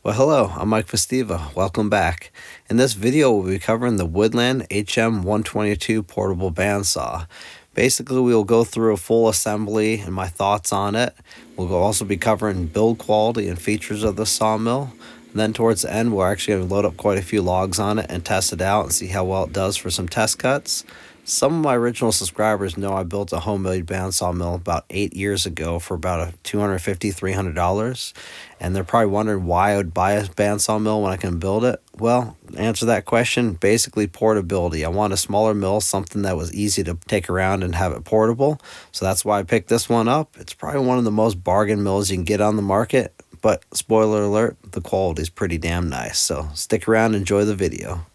Well, hello, I'm 𝘾𝙧𝙤𝙤𝐻𝙧. Welcome back. In this video, we'll be covering the Woodland HM122 portable bandsaw. Basically, we'll go through a full assembly and my thoughts on it. We'll also be covering build quality and features of the sawmill. And then towards the end, we're actually going to load up quite a few logs on it and test it out and see how well it does for some test cuts. Some of my original subscribers know I built a homemade bandsaw mill about 8 years ago for about $250, $300. And they're probably wondering why I would buy a bandsaw mill when I can build it. Well, to answer that question, basically portability. I want a smaller mill, something that was easy to take around and have it portable. So that's why I picked this one up. It's probably one of the most bargain mills you can get on the market. But spoiler alert, the quality is pretty damn nice. So stick around and enjoy the video.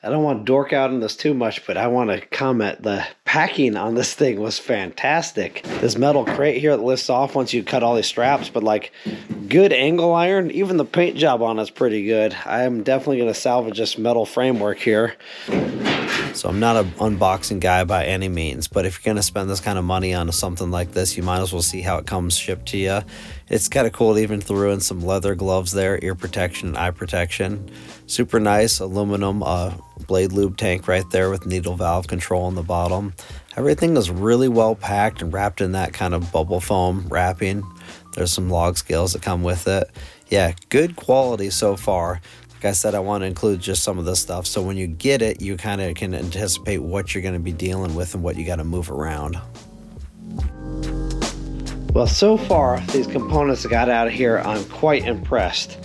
I don't want to dork out on this too much, but I want to comment. The packing on this thing was fantastic. This metal crate here that lifts off once you cut all these straps, but like good angle iron. Even the paint job on it's pretty good. I'm definitely going to salvage this metal framework here. So I'm not an unboxing guy by any means, but if you're going to spend this kind of money on something like this, you might as well see how it comes shipped to you. It's kind of cool. It even threw in some leather gloves there, ear protection and eye protection. Super nice aluminum blade lube tank right there with needle valve control on the bottom. Everything is really well packed and wrapped in that kind of bubble foam wrapping. There's some log scales that come with it. Yeah, good quality so far. Like I said, I want to include just some of this stuff, so when you get it, you kind of can anticipate what you're going to be dealing with and what you got to move around. Well, so far, these components I got out of here, I'm quite impressed.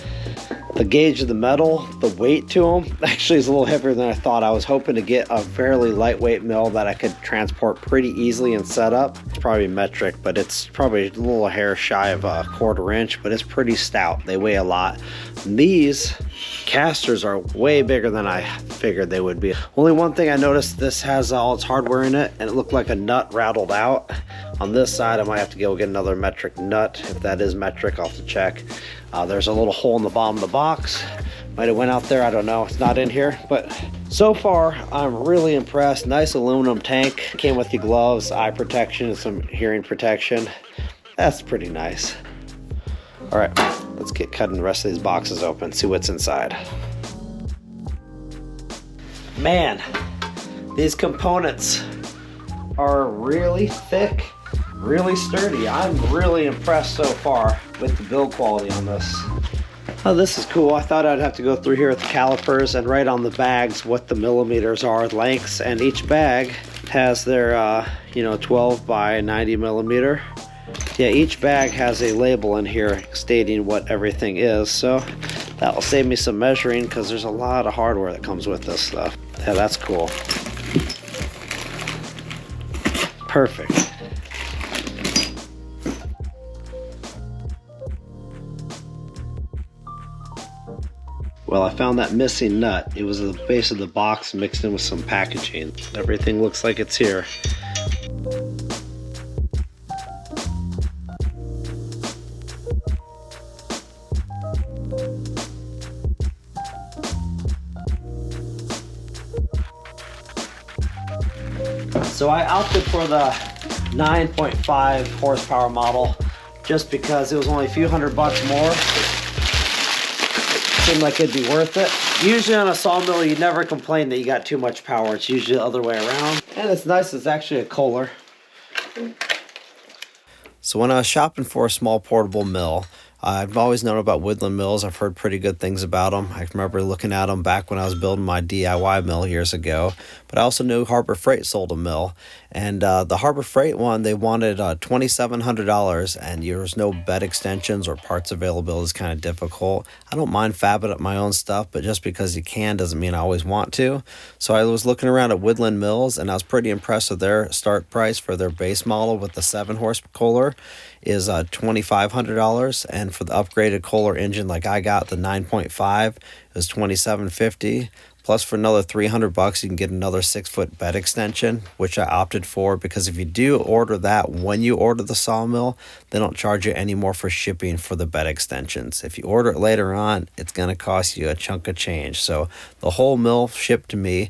The gauge of the metal, the weight to them, actually is a little heavier than I thought. I was hoping to get a fairly lightweight mill that I could transport pretty easily and set up. It's probably metric, but it's probably a little hair shy of a 1/4 inch, but it's pretty stout. They weigh a lot. And these casters are way bigger than I figured they would be. Only one thing I noticed, this has all its hardware in it, and it looked like a nut rattled out. On this side, I might have to go get another metric nut. If that is metric, I'll have to check. There's a little hole in the bottom of the box. Might have went out there, I don't know. It's not in here, but so far, I'm really impressed. Nice aluminum tank. Came with the gloves, eye protection, and some hearing protection. That's pretty nice. All right, let's get cutting the rest of these boxes open, see what's inside. Man, these components are really thick, really sturdy. I'm really impressed so far with the build quality on this. Oh, this is cool. I thought I'd have to go through here with the calipers and write on the bags what the millimeters are, lengths, and each bag has their 12 by 90 millimeter. Yeah, each bag has a label in here stating what everything is, so that will save me some measuring because there's a lot of hardware that comes with this stuff. Yeah, that's cool. Perfect. Well, I found that missing nut. It was at the base of the box mixed in with some packaging. Everything looks like it's here. So I opted for the 9.5 horsepower model just because it was only a few $100 more. Seemed like it'd be worth it. Usually on a sawmill, you never complain that you got too much power. It's usually the other way around. And it's nice, it's actually a Kohler. So when I was shopping for a small portable mill, I've always known about Woodland Mills. I've heard pretty good things about them. I remember looking at them back when I was building my DIY mill years ago. But I also knew Harbor Freight sold a mill. And the Harbor Freight one, they wanted $2,700, and there was no bed extensions or parts availability is kind of difficult. I don't mind fabbing up my own stuff, but just because you can doesn't mean I always want to. So I was looking around at Woodland Mills, and I was pretty impressed with their start price for their base model with the 7-horse Kohler is $2,500, and for the upgraded Kohler engine like I got, the 9.5, it was $2,750. Plus for another $300 you can get another 6-foot bed extension, which I opted for because if you do order that when you order the sawmill, they don't charge you any more for shipping for the bed extensions. If you order it later on, it's going to cost you a chunk of change. So the whole mill shipped to me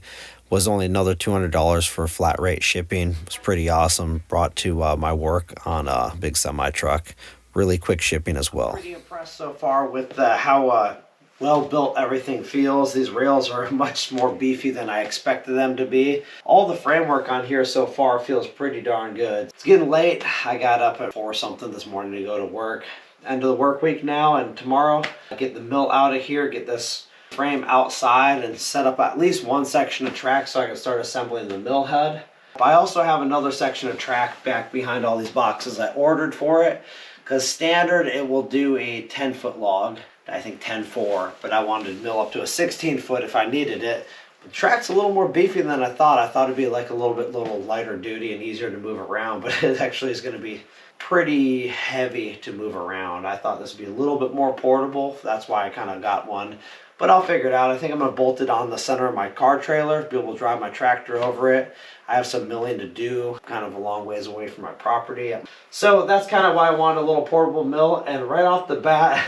was only another $200 for flat rate shipping. It was pretty awesome. Brought to my work on a big semi truck. really quick shipping as well. Pretty impressed so far with how well built everything feels. These rails are much more beefy than I expected them to be. All the framework on here so far feels pretty darn good. It's getting late. I got up at 4 something this morning to go to work. End of the work week now, and tomorrow I get the mill out of here, get this frame outside and set up at least one section of track so I can start assembling the mill head. I also have another section of track back behind all these boxes I ordered for it, because standard it will do a 10-foot log, I think 10.4, but I wanted to mill up to a 16-foot if I needed it. The track's a little more beefy than I thought. I thought it'd be like a little lighter duty and easier to move around, but it actually is going to be pretty heavy to move around. I thought this would be a little bit more portable. That's why I kind of got one. But I'll figure it out. I think I'm going to bolt it on the center of my car trailer, be able to drive my tractor over it. I have some milling to do, kind of a long ways away from my property. So that's kind of why I wanted a little portable mill. And right off the bat,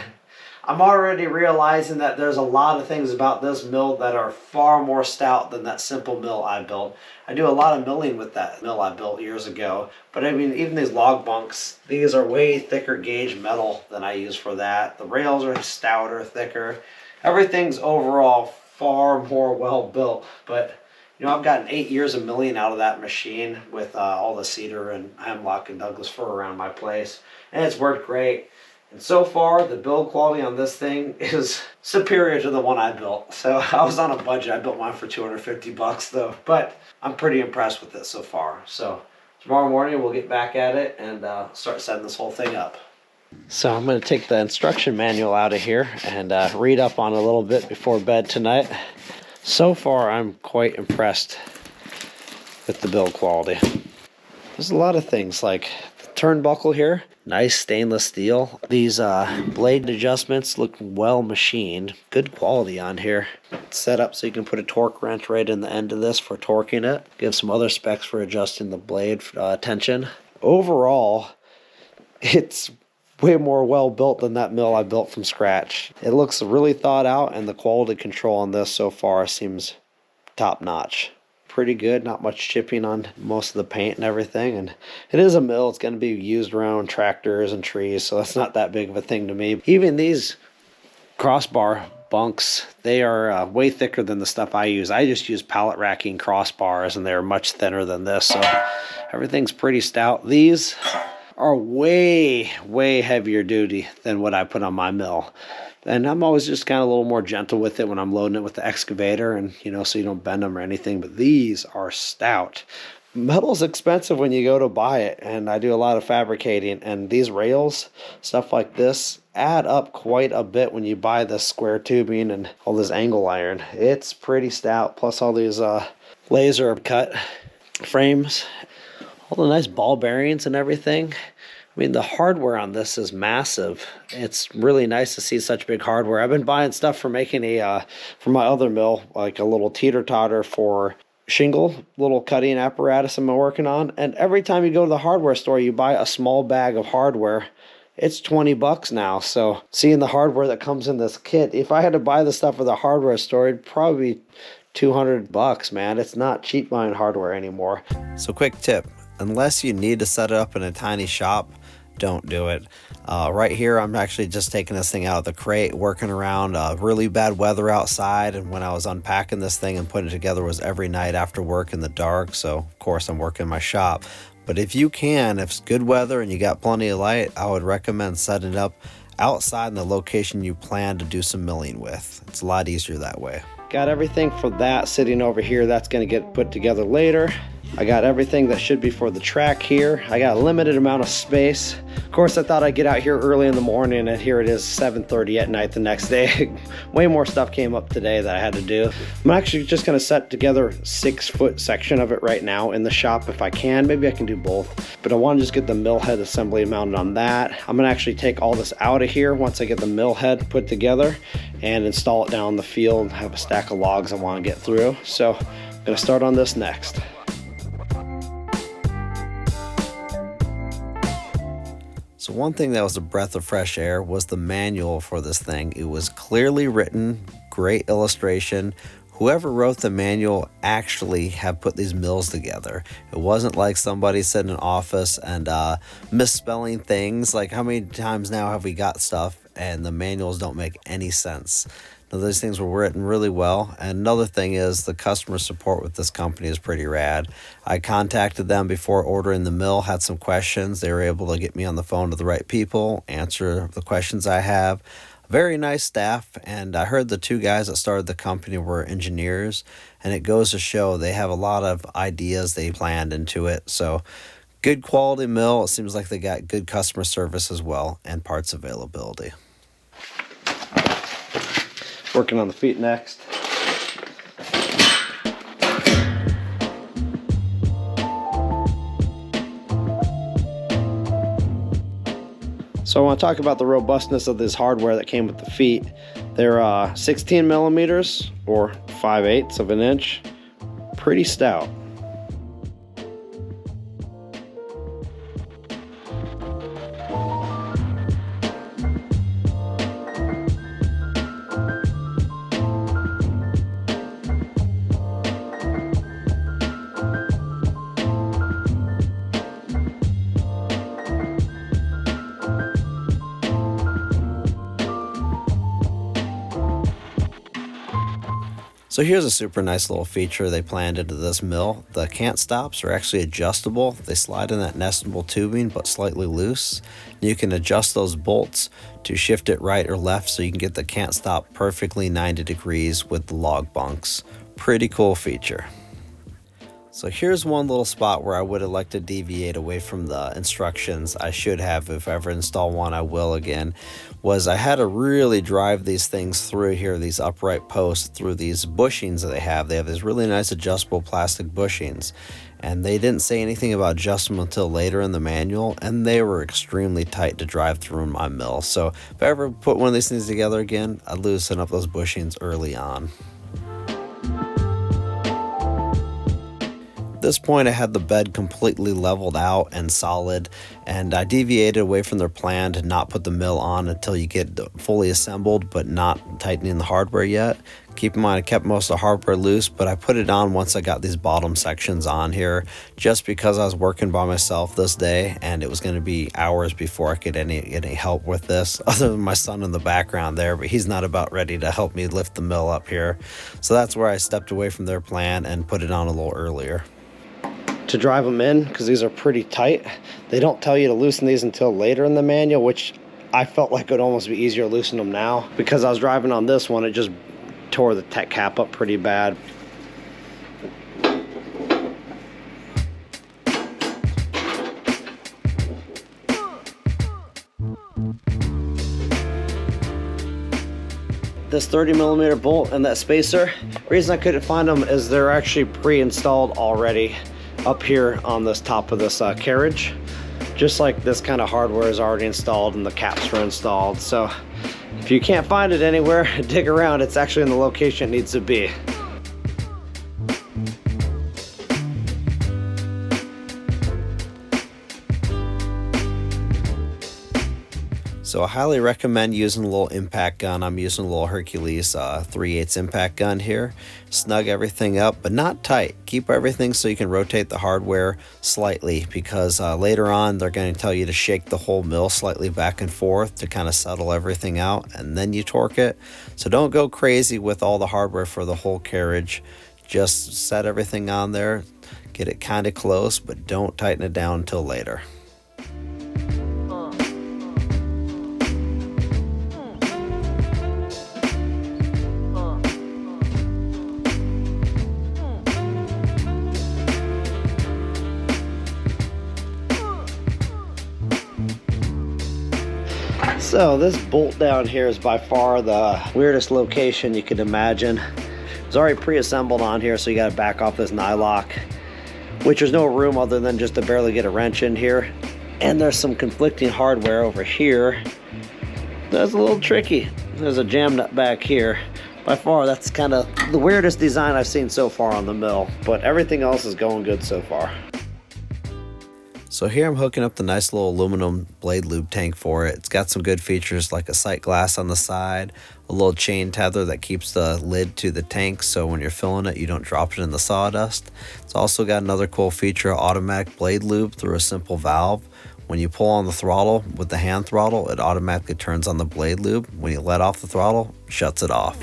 I'm already realizing that there's a lot of things about this mill that are far more stout than that simple mill I built. I do a lot of milling with that mill I built years ago. But I mean, even these log bunks, these are way thicker gauge metal than I use for that. The rails are stouter, thicker. Everything's overall far more well built, but you know, I've gotten 8 years of milling out of that machine with all the cedar and hemlock and Douglas fir around my place, and it's worked great. And so far, the build quality on this thing is superior to the one I built. So I was on a budget. I built mine for 250 bucks though, but I'm pretty impressed with it so far. So tomorrow morning we'll get back at it and start setting this whole thing up. So I'm going to take the instruction manual out of here and read up on it a little bit before bed tonight. So far, I'm quite impressed with the build quality. There's a lot of things like the turnbuckle here, nice stainless steel. These blade adjustments look well machined, good quality on here. It's set up so you can put a torque wrench right in the end of this for torquing it. Give some other specs for adjusting the blade tension. Overall, it's way more well built than that mill I built from scratch. It looks really thought out, and the quality control on this so far seems top notch. Pretty good, not much chipping on most of the paint and everything, and it is a mill. It's going to be used around tractors and trees, so that's not that big of a thing to me. Even these crossbar bunks, they are way thicker than the stuff I use. I just use pallet racking crossbars, and they're much thinner than this, so everything's pretty stout. These are way heavier duty than what I put on my mill, and I'm always just kind of a little more gentle with it when I'm loading it with the excavator, and you know, so you don't bend them or anything. But these are stout. Metal's expensive when you go to buy it, and I do a lot of fabricating, and these rails, stuff like this, add up quite a bit when you buy the square tubing and all this angle iron. It's pretty stout, plus all these laser cut frames, all the nice ball bearings and everything. I mean, the hardware on this is massive. It's really nice to see such big hardware. I've been buying stuff for making for my other mill, like a little teeter-totter for shingle, little cutting apparatus I'm working on. And every time you go to the hardware store, you buy a small bag of hardware. It's 20 bucks now. So seeing the hardware that comes in this kit, if I had to buy the stuff at the hardware store, it'd probably be 200 bucks, man. It's not cheap buying hardware anymore. So quick tip, unless you need to set it up in a tiny shop, don't do it. Right here, I'm actually just taking this thing out of the crate, working around really bad weather outside, and when I was unpacking this thing and putting it together was every night after work in the dark, so of course I'm working in my shop. But if you can, if it's good weather and you got plenty of light, I would recommend setting it up outside in the location you plan to do some milling with. It's a lot easier that way. Got everything for that sitting over here. That's going to get put together later. I got everything that should be for the track here. I got a limited amount of space. Of course, I thought I'd get out here early in the morning, and here it is 7:30 at night the next day. Way more stuff came up today that I had to do. I'm actually just gonna set together a 6-foot section of it right now in the shop if I can. Maybe I can do both, but I want to just get the mill head assembly mounted on that. I'm gonna actually take all this out of here once I get the mill head put together and install it down in the field. I have a stack of logs I want to get through, so I'm gonna start on this next. So one thing that was a breath of fresh air was the manual for this thing. It was clearly written, great illustration, whoever wrote the manual actually have put these mills together. It wasn't like somebody sat in an office and misspelling things. Like, how many times now have we got stuff and the manuals don't make any sense? Now, those things were written really well. And another thing is the customer support with this company is pretty rad. I contacted them before ordering the mill, had some questions. They were able to get me on the phone to the right people, answer the questions I have. Very nice staff, and I heard the two guys that started the company were engineers, and it goes to show they have a lot of ideas they planned into it. So good quality mill. It seems like they got good customer service as well, and parts availability. Working on the feet next. So I want to talk about the robustness of this hardware that came with the feet. They're 16 millimeters or 5/8 of an inch. Pretty stout. So here's a super nice little feature they planned into this mill. The cant stops are actually adjustable. They slide in that nestable tubing but slightly loose. You can adjust those bolts to shift it right or left so you can get the cant stop perfectly 90 degrees with the log bunks. Pretty cool feature. So here's one little spot where I would have liked to deviate away from the instructions. I should have, if I ever install one, I will again. Was I had to really drive these things through here, these upright posts, through these bushings that they have. They have these really nice adjustable plastic bushings. And they didn't say anything about adjusting them until later in the manual, and they were extremely tight to drive through in my mill. So if I ever put one of these things together again, I'd loosen up those bushings early on. At this point, I had the bed completely leveled out and solid, and I deviated away from their plan to not put the mill on until you get fully assembled, but not tightening the hardware yet. Keep in mind, I kept most of the hardware loose, but I put it on once I got these bottom sections on here, just because I was working by myself this day, and it was going to be hours before I could get any help with this, other than my son in the background there, but he's not about ready to help me lift the mill up here. So that's where I stepped away from their plan and put it on a little earlier. To drive them in, because these are pretty tight, they don't tell you to loosen these until later in the manual, which I felt like it would almost be easier to loosen them now. Because I was driving on this one, it just tore the tech cap up pretty bad. This 30 millimeter bolt and that spacer, the reason I couldn't find them is they're actually pre-installed already up here on this top of this carriage. Just like this kind of hardware is already installed and the caps were installed. So if you can't find it anywhere, dig around. It's actually in the location it needs to be. So I highly recommend using a little impact gun. I'm using a little Hercules 3/8 impact gun here. Snug everything up, but not tight. Keep everything so you can rotate the hardware slightly, because later on they're going to tell you to shake the whole mill slightly back and forth to kind of settle everything out, and then you torque it. So don't go crazy with all the hardware for the whole carriage. Just set everything on there, get it kind of close, but don't tighten it down until later. So this bolt down here is by far the weirdest location you could imagine. It's already pre-assembled on here, so you got to back off this nylock, which there's no room other than just to barely get a wrench in here. And there's some conflicting hardware over here. That's a little tricky. There's a jam nut back here. By far, that's kind of the weirdest design I've seen so far on the mill, but everything else is going good so far. So So here I'm hooking up the nice little aluminum blade lube tank for it. It's got some good features like a sight glass on the side, a little chain tether that keeps the lid to the tank so when you're filling it you don't drop it in the sawdust. It's also got another cool feature, automatic blade lube through a simple valve. When you pull on the throttle with the hand throttle, it automatically turns on the blade lube. When you let off the throttle, it shuts it off.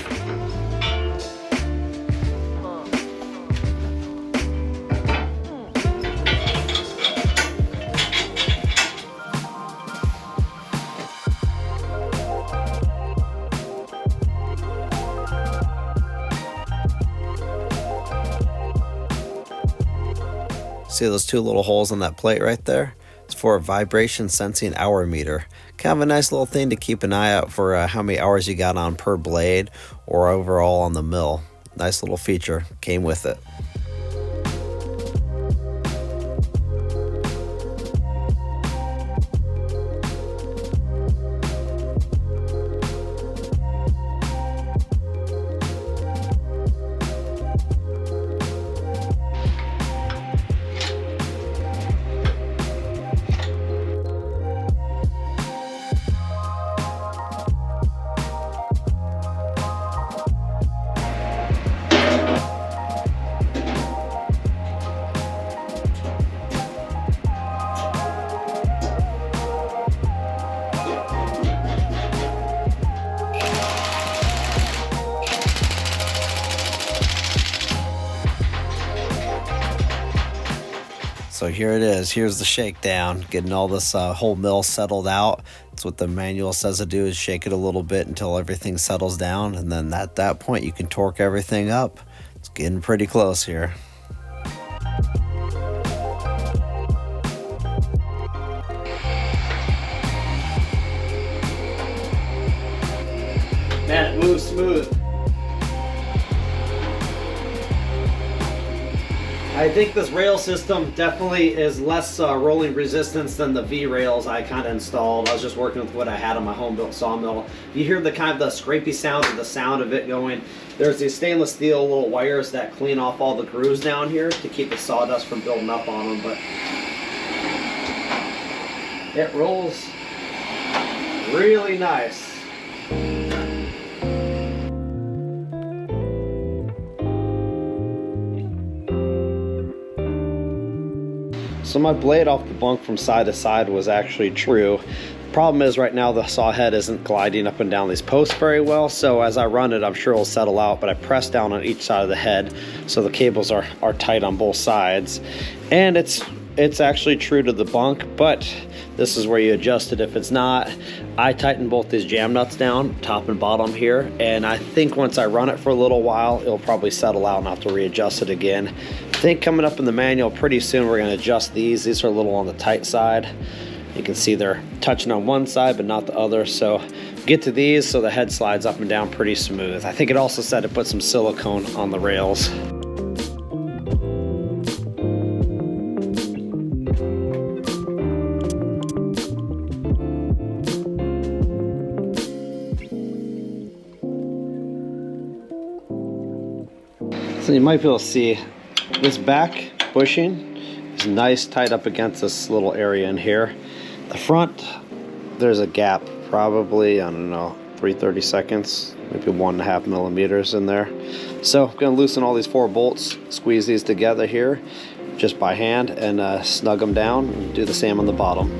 See those two little holes on that plate right there? It's for a vibration sensing hour meter. Kind of a nice little thing to keep an eye out for how many hours you got on per blade or overall on the mill. Nice little feature, came with it. So here it is. Here's the shakedown, getting all this whole mill settled out. That's what the manual says to do, is shake it a little bit until everything settles down, and then at that point you can torque everything up. It's getting pretty close here. Man, it moves smooth. I think this rail system definitely is less rolling resistance than the V rails I kind of installed. I was just working with what I had on my home built sawmill. You hear the kind of the scrapey sound of the sound of it going. There's these stainless steel little wires that clean off all the grooves down here to keep the sawdust from building up on them, but it rolls really nice. So my blade off the bunk from side to side was actually true. The problem is right now the saw head isn't gliding up and down these posts very well, so as I run it I'm sure it'll settle out, but I press down on each side of the head so the cables are tight on both sides. And it's actually true to the bunk, but this is where you adjust it if it's not. I tighten both these jam nuts down, top and bottom here, and I think once I run it for a little while, it'll probably settle out and I'll have to readjust it again. I think coming up in the manual pretty soon we're gonna adjust these. These are a little on the tight side. You can see they're touching on one side but not the other, so get to these so the head slides up and down pretty smooth. I think it also said to put some silicone on the rails. So you might be able to see this back bushing is nice tight up against this little area in here. The front, there's a gap, probably, I don't know, 3/32, maybe 1.5 millimeters in there. So I'm gonna loosen all these 4 bolts, squeeze these together here just by hand, and snug them down, and do the same on the bottom.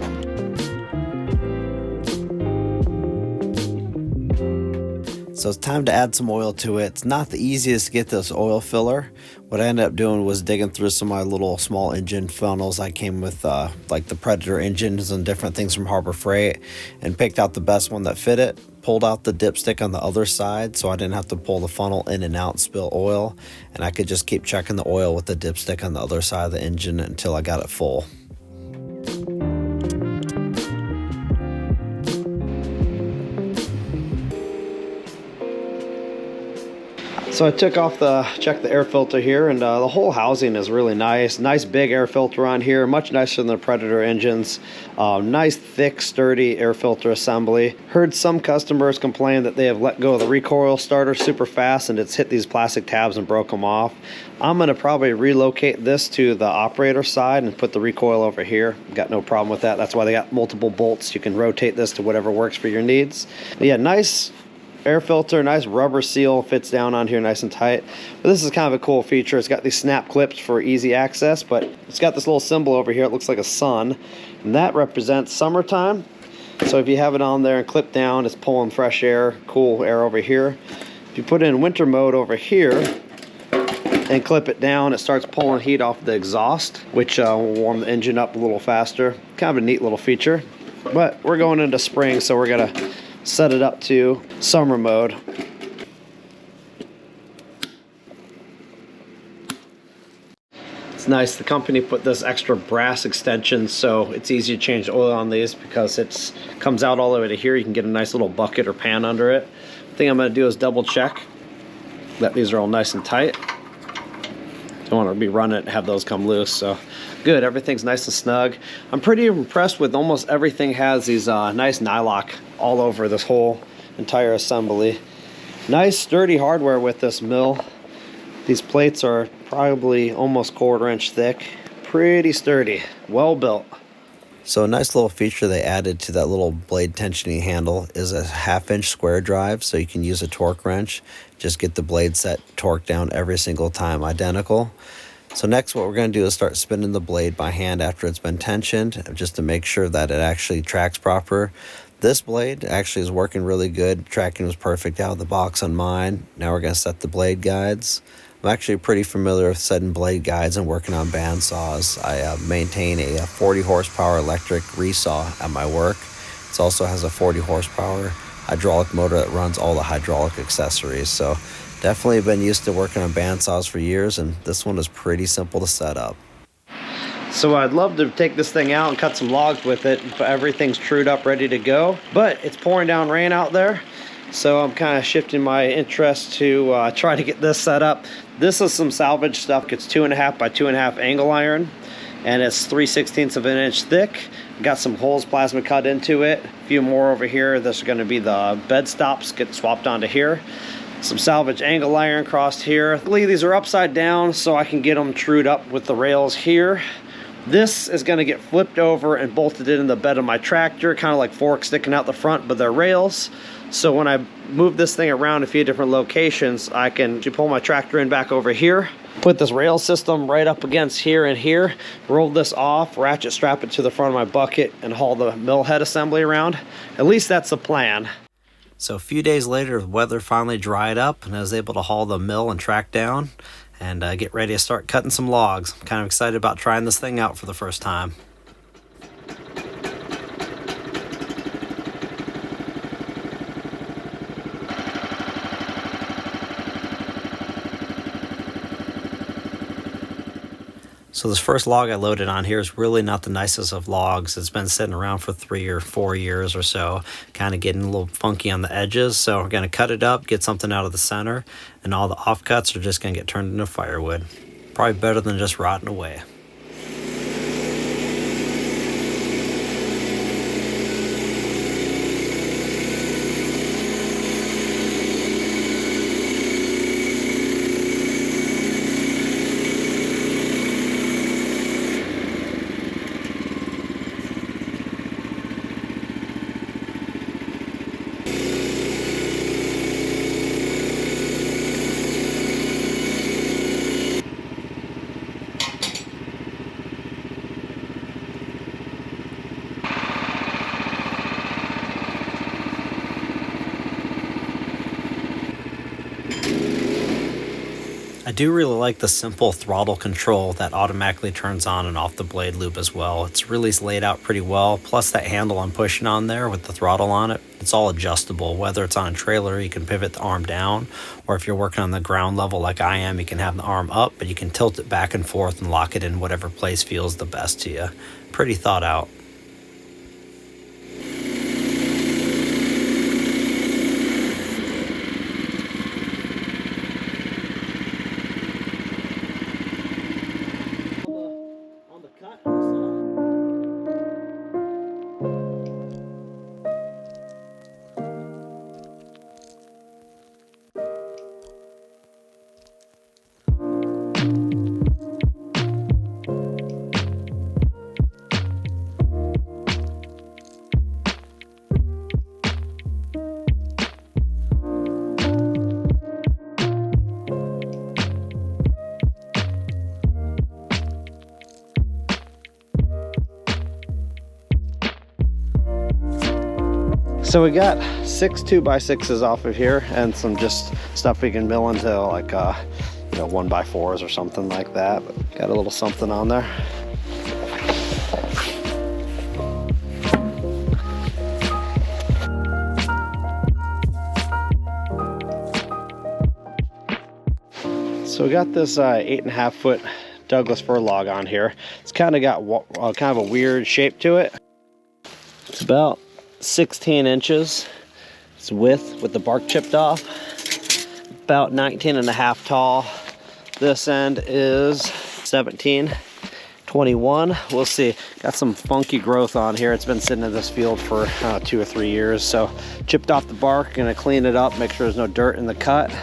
So it's time to add some oil to it. It's not the easiest to get this oil filler. What I ended up doing was digging through some of my little small engine funnels. I came with like the Predator engines and different things from Harbor Freight, and picked out the best one that fit it. Pulled out the dipstick on the other side so I didn't have to pull the funnel in and out and spill oil, and I could just keep checking the oil with the dipstick on the other side of the engine until I got it full. So I checked the air filter here, and the whole housing is really nice. Nice big air filter on here, much nicer than the Predator engines. Nice thick sturdy air filter assembly. Heard some customers complain that they have let go of the recoil starter super fast and it's hit these plastic tabs and broke them off. I'm going to probably relocate this to the operator side and put the recoil over here. Got no problem with that. That's why they got multiple bolts. You can rotate this to whatever works for your needs. But yeah, nice air filter, nice rubber seal, fits down on here nice and tight. But this is kind of a cool feature. It's got these snap clips for easy access, but it's got this little symbol over here. It looks like a sun, and that represents summertime. So if you have it on there and clip down, it's pulling fresh air, cool air over here. If you put it in winter mode over here and clip it down, it starts pulling heat off the exhaust, which will warm the engine up a little faster. Kind of a neat little feature. But we're going into spring, so we're gonna set it up to summer mode. It's nice, the company put this extra brass extension so it's easy to change oil on these because it comes out all the way to here. You can get a nice little bucket or pan under it. The thing I'm going to do is double check that these are all nice and tight. Don't want to be running it and have those come loose. So good, everything's nice and snug. I'm pretty impressed with almost everything has these nice nylock all over this whole entire assembly. Nice sturdy hardware with this mill. These plates are probably almost 1/4 inch thick. Pretty sturdy, well built. So a nice little feature they added to that little blade tensioning handle is a 1/2 inch square drive, so you can use a torque wrench. Just get the blade set torqued down every single time identical. So next what we're going to do is start spinning the blade by hand after it's been tensioned, just to make sure that it actually tracks proper. This blade actually is working really good. Tracking was perfect out of the box on mine. Now we're going to set the blade guides. I'm actually pretty familiar with setting blade guides and working on bandsaws. I maintain a 40 horsepower electric resaw at my work. It also has a 40 horsepower hydraulic motor that runs all the hydraulic accessories. So definitely been used to working on bandsaws for years, and this one is pretty simple to set up. So I'd love to take this thing out and cut some logs with it, but everything's trued up, ready to go. But it's pouring down rain out there, so I'm kind of shifting my interest to try to get this set up. This is some salvage stuff. It's 2.5 by 2.5 angle iron, and it's 3/16 of an inch thick. Got some holes plasma cut into it. A few more over here. This is going to be the bed stops, get swapped onto here. Some salvage angle iron crossed here. These are upside down so I can get them trued up with the rails here. This is going to get flipped over and bolted in the bed of my tractor, kind of like forks sticking out the front, but they're rails. So when I move this thing around a few different locations, I can pull my tractor in back over here, put this rail system right up against here and here, roll this off, ratchet strap it to the front of my bucket, and haul the mill head assembly around. At least that's the plan. So a few days later, the weather finally dried up and I was able to haul the mill and track down and get ready to start cutting some logs. I'm kind of excited about trying this thing out for the first time. So this first log I loaded on here is really not the nicest of logs. It's been sitting around for 3 or 4 years or so, kind of getting a little funky on the edges. So we're going to cut it up, get something out of the center, and all the offcuts are just going to get turned into firewood. Probably better than just rotting away. I do really like the simple throttle control that automatically turns on and off the blade loop as well. It's really laid out pretty well, plus that handle I'm pushing on there with the throttle on it, it's all adjustable. Whether it's on a trailer, you can pivot the arm down, or if you're working on the ground level like I am, you can have the arm up, but you can tilt it back and forth and lock it in whatever place feels the best to you. Pretty thought out. So we got 6 2x6s off of here and some just stuff we can mill into like you know, 1x4s or something like that, but got a little something on there. So we got this 8.5 foot Douglas Fir log on here. It's kind of got kind of a weird shape to it. It's about 16 inches. It's width with the bark chipped off. About 19.5 tall. This end is 17, 21. We'll see. Got some funky growth on here. It's been sitting in this field for 2 or 3 years. So chipped off the bark, gonna clean it up, make sure there's no dirt in the cut.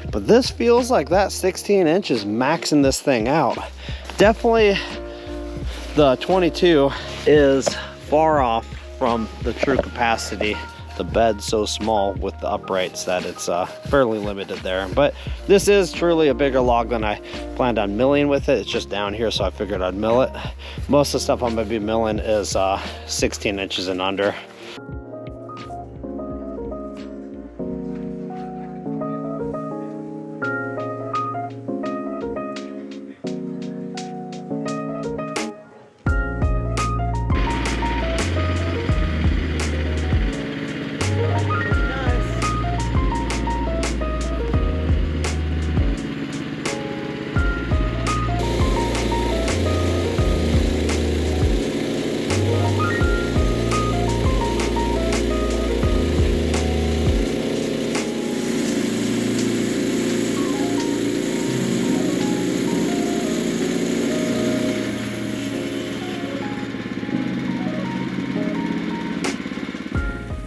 But this feels like that 16 inches maxing this thing out. Definitely the 22 is far off from the true capacity. The bed's so small with the uprights that it's fairly limited there. But this is truly a bigger log than I planned on milling with it. It's just down here, so I figured I'd mill it. Most of the stuff I'm gonna be milling is 16 inches and under.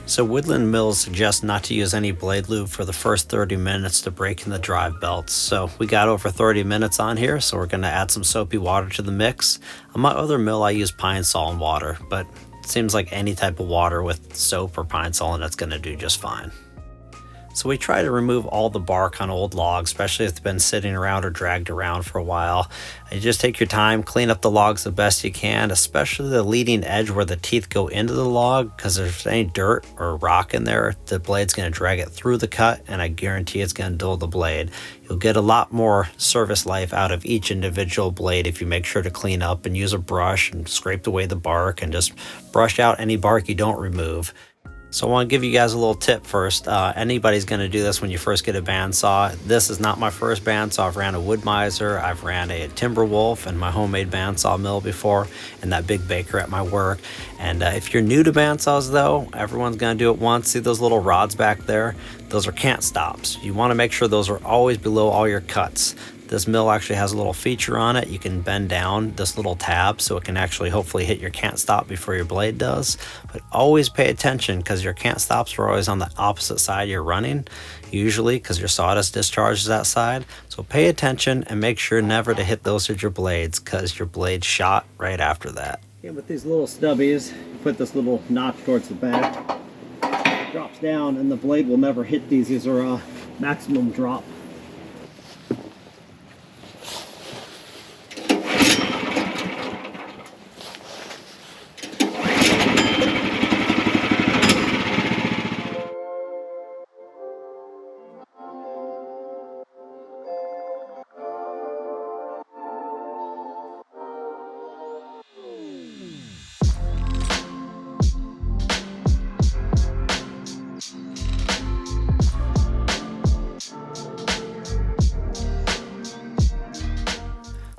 So Woodland Mills suggests not to use any blade lube for the first 30 minutes to break in the drive belts. So we got over 30 minutes on here, so we're gonna add some soapy water to the mix. On my other mill, I use Pine-Sol and water, but it seems like any type of water with soap or Pine-Sol and it's gonna do just fine. So we try to remove all the bark on old logs, especially if it's been sitting around or dragged around for a while. You just take your time, clean up the logs the best you can, especially the leading edge where the teeth go into the log, because if there's any dirt or rock in there, the blade's going to drag it through the cut, and I guarantee it's going to dull the blade. You'll get a lot more service life out of each individual blade if you make sure to clean up and use a brush and scrape away the bark and just brush out any bark you don't remove. So I want to give you guys a little tip first. Anybody's going to do this when you first get a bandsaw. This is not my first bandsaw. I've ran a Wood-Mizer, I've ran a Timberwolf and my homemade bandsaw mill before, and that big baker at my work. And if you're new to bandsaws though, everyone's going to do it once. See those little rods back there? Those are cant stops. You want to make sure those are always below all your cuts. This mill actually has a little feature on it. You can bend down this little tab so it can actually hopefully hit your cant stop before your blade does. But always pay attention, because your cant stops are always on the opposite side you're running, usually because your sawdust discharges that side. So pay attention and make sure never to hit those with your blades, because your blade's shot right after that. Yeah, with these little stubbies, you put this little notch towards the back, it drops down, and the blade will never hit these. These are maximum drop.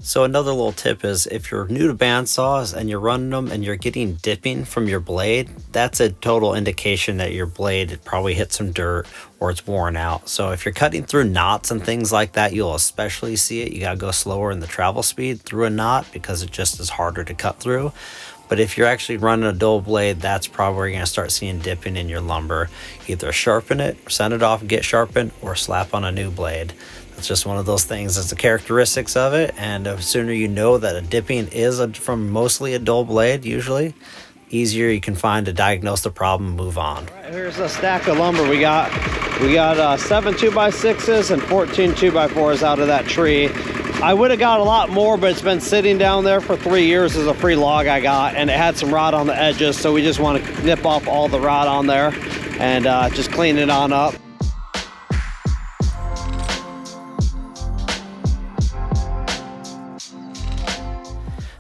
So another little tip is, if you're new to bandsaws and you're running them and you're getting dipping from your blade, that's a total indication that your blade probably hit some dirt or it's worn out. So if you're cutting through knots and things like that, you'll especially see it. You gotta go slower in the travel speed through a knot, because it just is harder to cut through. But if you're actually running a dull blade, that's probably where you're gonna start seeing dipping in your lumber. Either sharpen it, send it off and get sharpened, or slap on a new blade. It's just one of those things. It's the characteristics of it, and the sooner you know that a dipping is from mostly a dull blade, usually, easier you can find to diagnose the problem and move on. All right, here's a stack of lumber we got. We got 7 2x6s and 14 2x4s out of that tree. I would have got a lot more, but it's been sitting down there for 3 years as a free log I got, and it had some rot on the edges, so we just want to nip off all the rot on there. and just clean it on up.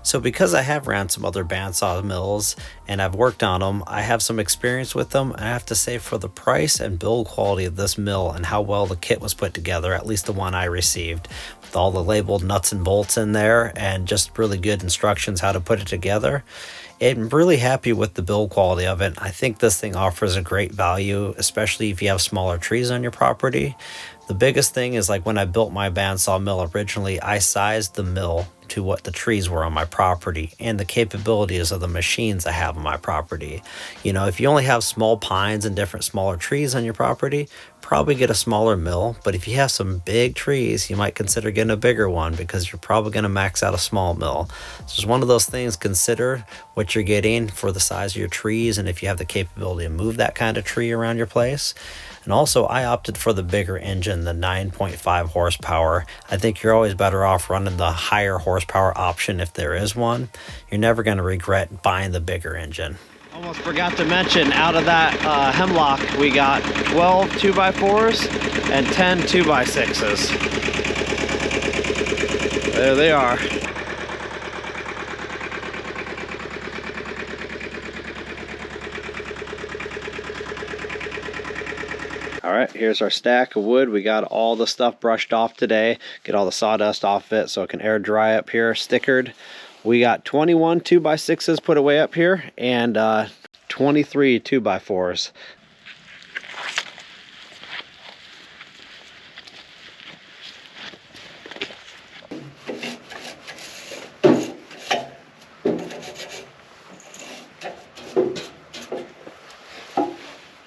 So because I have ran some other bandsaw mills and I've worked on them, I have some experience with them, and I have to say, for the price and build quality of this mill and how well the kit was put together, at least the one I received, with all the labeled nuts and bolts in there and just really good instructions how to put it together, I'm really happy with the build quality of it. I think this thing offers a great value, especially if you have smaller trees on your property. The biggest thing is, like, when I built my bandsaw mill originally, I sized the mill to what the trees were on my property and the capabilities of the machines I have on my property. You know, if you only have small pines and different smaller trees on your property, probably get a smaller mill. But if you have some big trees, you might consider getting a bigger one, because you're probably going to max out a small mill. So it's one of those things. Consider what you're getting for the size of your trees, and if you have the capability to move that kind of tree around your place. And also, I opted for the bigger engine, the 9.5 horsepower. I think you're always better off running the higher horsepower option if there is one. You're never going to regret buying the bigger engine. Almost forgot to mention, out of that Hemlock, we got 12 2x4s and 10 2x6s. There they are. All right, here's our stack of wood. We got all the stuff brushed off today. Get all the sawdust off it so it can air dry up here, stickered. We got 21 2x6s put away up here and 23 2x4s.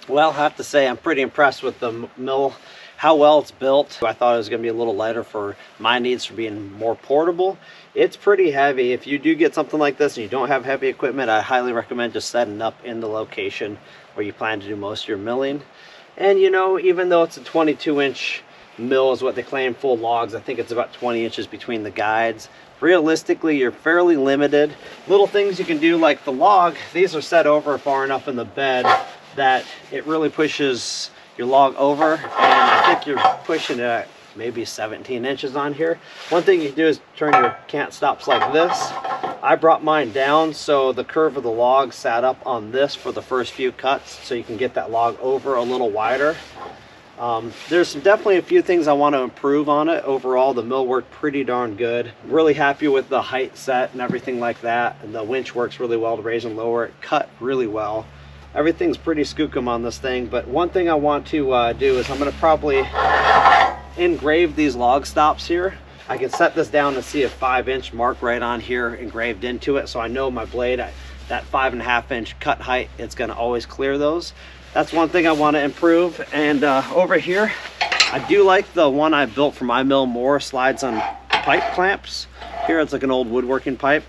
Well, I have to say, I'm pretty impressed with the mill, how well it's built. I thought it was going to be a little lighter for my needs for being more portable. It's pretty heavy. If you do get something like this and you don't have heavy equipment, I highly recommend just setting up in the location where you plan to do most of your milling. And you know, even though it's a 22-inch mill is what they claim, full logs, I think it's about 20 inches between the guides. Realistically, you're fairly limited. Little things you can do, like the log, these are set over far enough in the bed that it really pushes your log over, and I think you're pushing it at maybe 17 inches on here. One thing you can do is turn your cant stops like this. I brought mine down so the curve of the log sat up on this for the first few cuts, so you can get that log over a little wider. There's definitely a few things I want to improve on it. Overall, the mill worked pretty darn good. Really happy with the height set and everything like that, and the winch works really well to raise and lower it. Cut really well. Everything's pretty skookum on this thing, but one thing I want to do is I'm going to probably engrave these log stops here. I can set this down and see a 5-inch mark right on here engraved into it, so I know my blade, that 5.5-inch cut height, it's going to always clear those. That's one thing I want to improve. And over here, I do like the one I built for my mill more, slides on pipe clamps. Here it's like an old woodworking pipe,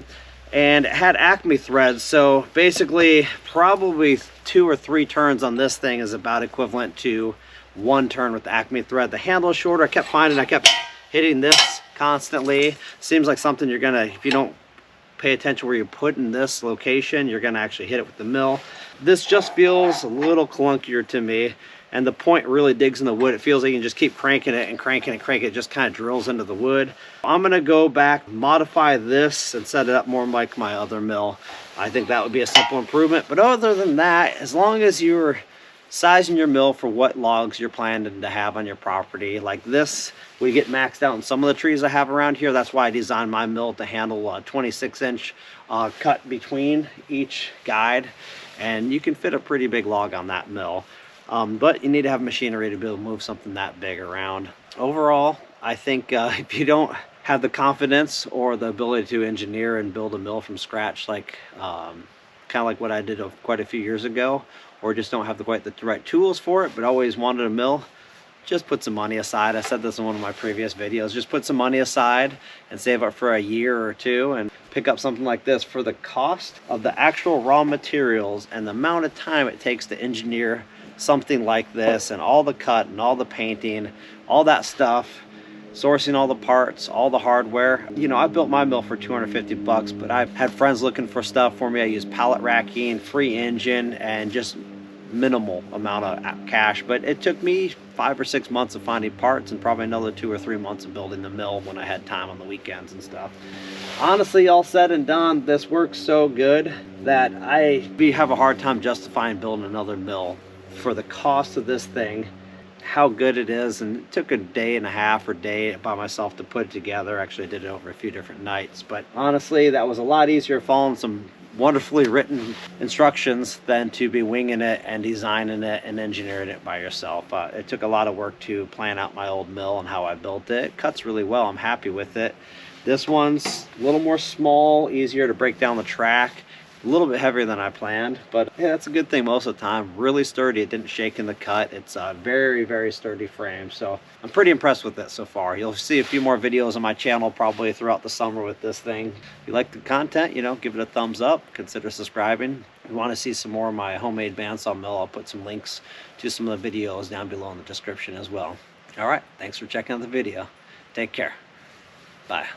and it had Acme threads, so basically probably 2 or 3 turns on this thing is about equivalent to 1 turn with the Acme thread. The handle is shorter. I kept hitting this constantly. Seems like something you're gonna, if you don't pay attention where you put in this location, you're gonna actually hit it with the mill. This just feels a little clunkier to me, and the point really digs in the wood. It feels like you can just keep cranking it and cranking and cranking it. It just kind of drills into the wood. I'm gonna go back, modify this, and set it up more like my other mill. I think that would be a simple improvement. But other than that, as long as you're sizing your mill for what logs you're planning to have on your property, like this, we get maxed out in some of the trees I have around here. That's why I designed my mill to handle a 26-inch cut between each guide, and you can fit a pretty big log on that mill. But you need to have machinery to be able to move something that big around. Overall, I think if you don't have the confidence or the ability to engineer and build a mill from scratch, like kind of like what I did quite a few years ago, or just don't have quite the right tools for it, but always wanted a mill, just put some money aside. I said this in one of my previous videos. Just put some money aside and save up for a year or two and pick up something like this. For the cost of the actual raw materials and the amount of time it takes to engineer something like this, and all the cut and all the painting, all that stuff, sourcing all the parts, all the hardware. You know, I built my mill for 250 bucks, but I've had friends looking for stuff for me. I used pallet racking, free engine, and just minimal amount of cash, but it took me 5 or 6 months of finding parts and probably another 2 or 3 months of building the mill when I had time on the weekends and stuff. Honestly, all said and done, this works so good that I have a hard time justifying building another mill for the cost of this thing, how good it is. And it took a day and a half or day by myself to put it together. Actually, I did it over a few different nights, but honestly, that was a lot easier following some wonderfully written instructions than to be winging it and designing it and engineering it by yourself. It took a lot of work to plan out my old mill and how I built it. It cuts really well. I'm happy with it. This one's a little more small, easier to break down the track, a little bit heavier than I planned, but yeah, that's a good thing most of the time. Really sturdy. It didn't shake in the cut. It's a very, very sturdy frame, so I'm pretty impressed with it so far. You'll see a few more videos on my channel probably throughout the summer with this thing. If you like the content, you know, give it a thumbs up, consider subscribing. If you want to see some more of my homemade bandsaw mill, I'll put some links to some of the videos down below in the description as well. All right, thanks for checking out the video. Take care. Bye.